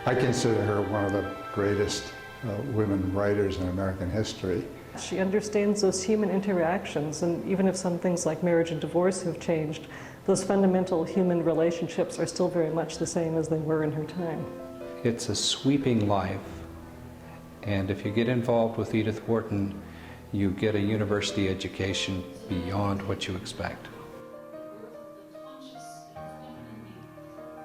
I consider her one of the greatest women writers in American history. She understands those human interactions, and even if some things like marriage and divorce have changed, those fundamental human relationships are still very much the same as they were in her time. It's a sweeping life, and if you get involved with Edith Wharton, you get a university education beyond what you expect.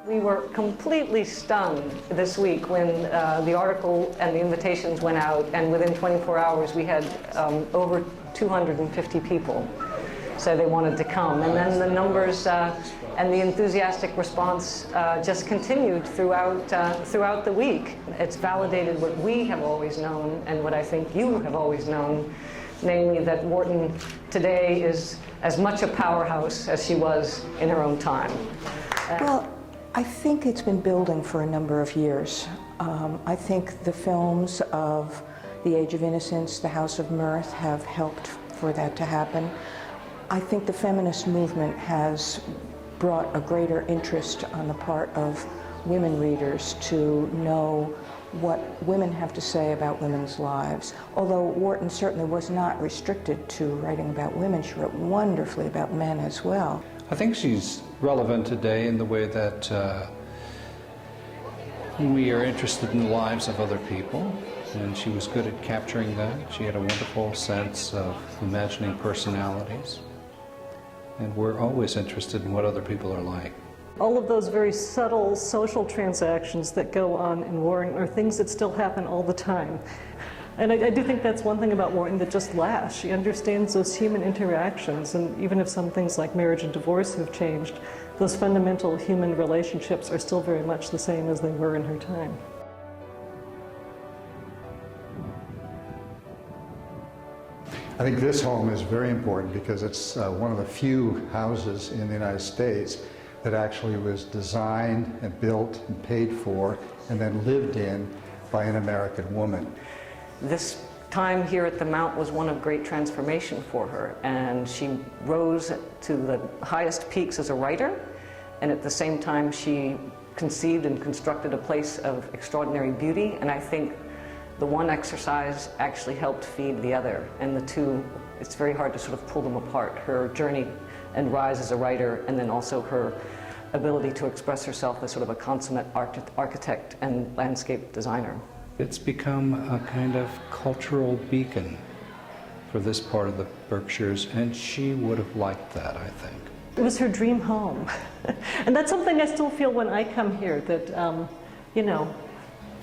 We were completely stunned this week when the article and the invitations went out, and within 24 hours we had over 250 people say they wanted to come. And then the numbers and the enthusiastic response just continued throughout the week. It's validated what we have always known and what I think you have always known, namely that Wharton today is as much a powerhouse as she was in her own time. Well, I think it's been building for a number of years. I think the films of The Age of Innocence, The House of Mirth have helped for that to happen. I think the feminist movement has brought a greater interest on the part of women readers to know what women have to say about women's lives. Although Wharton certainly was not restricted to writing about women, she wrote wonderfully about men as well. I think she's relevant today in the way that we are interested in the lives of other people, and she was good at capturing that. She had a wonderful sense of imagining personalities, and we're always interested in what other people are like. All of those very subtle social transactions that go on in Wharton are things that still happen all the time. And I do think that's one thing about Wharton that just lasts. She understands those human interactions, and even if some things like marriage and divorce have changed, those fundamental human relationships are still very much the same as they were in her time. I think this home is very important because it's one of the few houses in the United States that actually was designed and built and paid for and then lived in by an American woman. This time here at the Mount was one of great transformation for her, and she rose to the highest peaks as a writer, and at the same time she conceived and constructed a place of extraordinary beauty, and I think the one exercise actually helped feed the other, and the two, it's very hard to sort of pull them apart. Her journey and rise as a writer, and then also her ability to express herself as sort of a consummate architect and landscape designer. It's become a kind of cultural beacon for this part of the Berkshires, and she would have liked that, I think. It was her dream home. And that's something I still feel when I come here, that, you know,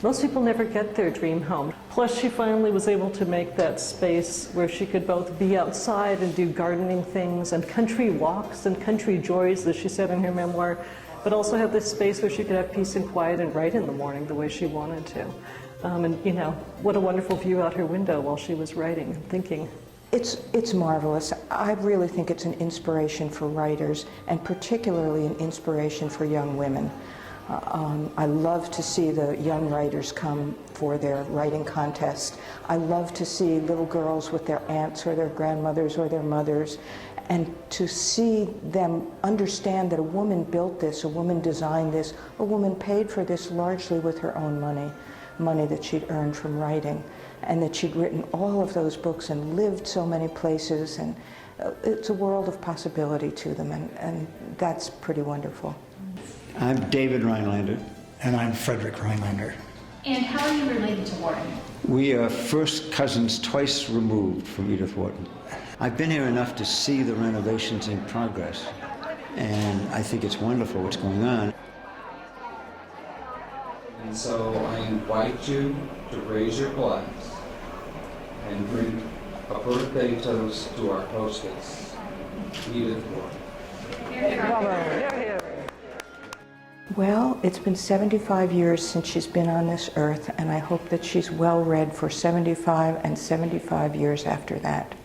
most people never get their dream home. Plus, she finally was able to make that space where she could both be outside and do gardening things and country walks and country joys, as she said in her memoir, but also have this space where she could have peace and quiet and write in the morning the way she wanted to. And, you know, what a wonderful view out her window while she was writing and thinking. It's marvelous. I really think it's an inspiration for writers, and particularly an inspiration for young women. I love to see the young writers come for their writing contest. I love to see little girls with their aunts or their grandmothers or their mothers, and to see them understand that a woman built this, a woman designed this, a woman paid for this largely with her own money that she'd earned from writing, and that she'd written all of those books and lived so many places, and it's a world of possibility to them, and that's pretty wonderful. I'm David Rhinelander. And I'm Frederick Rhinelander. And how are you related to Wharton? We are first cousins twice removed from Edith Wharton. I've been here enough to see the renovations in progress, and I think it's wonderful what's going on. And so I invite you to raise your glass and drink a birthday toast to our hostess, Edith Wharton. Well, it's been 75 years since she's been on this earth, and I hope that she's well read for 75 and 75 years after that.